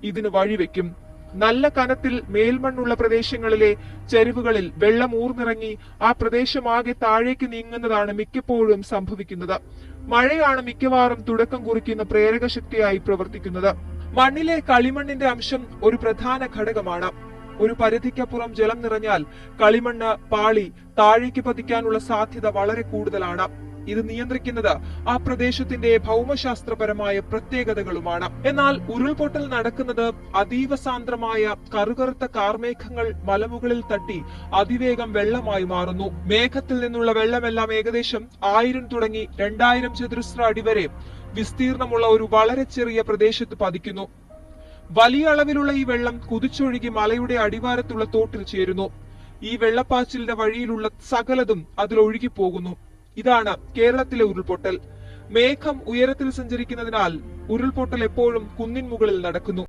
ഇതിന് വഴിവെക്കും. നല്ല കനത്തിൽ മേൽമണ്ണുള്ള പ്രദേശങ്ങളിലെ ചെരുവുകളിൽ വെള്ളം ഊർന്നിറങ്ങി ആ പ്രദേശമാകെ താഴേക്ക് നീങ്ങുന്നതാണ് മിക്കപ്പോഴും സംഭവിക്കുന്നത്. മഴയാണ് മിക്കവാറും തുടക്കം കുറിക്കുന്ന പ്രേരക ശക്തിയായി പ്രവർത്തിക്കുന്നത്. മണ്ണിലെ കളിമണ്ണിന്റെ അംശം ഒരു പ്രധാന ഘടകമാണ്. ഒരു പരിധിക്കപ്പുറം ജലം നിറഞ്ഞാൽ കളിമണ്ണ് പാളി താഴേക്ക് പതിക്കാനുള്ള സാധ്യത വളരെ കൂടുതലാണ്. ഇത് നിയന്ത്രിക്കുന്നത് ആ പ്രദേശത്തിന്റെ ഭൗമശാസ്ത്രപരമായ പ്രത്യേകതകളുമാണ്. എന്നാൽ ഉരുൾപൊട്ടൽ നടക്കുന്നത് അതീവ സാന്ദ്രമായ കറുകറുത്ത കാർമേഘങ്ങൾ മലമുകളിൽ തട്ടി അതിവേഗം വെള്ളമായി മാറുന്നു. മേഘത്തിൽ നിന്നുള്ള വെള്ളമെല്ലാം ഏകദേശം 1000 തുടങ്ങി 2000 ചതുരശ്ര അടി വരെ വിസ്തീർണമുള്ള ഒരു വളരെ ചെറിയ പ്രദേശത്ത് പതിക്കുന്നു. വലിയ അളവിലുള്ള ഈ വെള്ളം കുതിച്ചൊഴുകി മലയുടെ അടിവാരത്തുള്ള തോട്ടിൽ ചേരുന്നു. ഈ വെള്ളപ്പാച്ചിലിന്റെ വഴിയിലുള്ള സകലതും അതിൽ ഒഴുകിപ്പോകുന്നു. ഇതാണ് കേരളത്തിലെ ഉരുൾപൊട്ടൽ. മേഘം ഉയരത്തിൽ സഞ്ചരിക്കുന്നതിനാൽ ഉരുൾപൊട്ടൽ എപ്പോഴും കുന്നിൻ മുകളിൽ നടക്കുന്നു.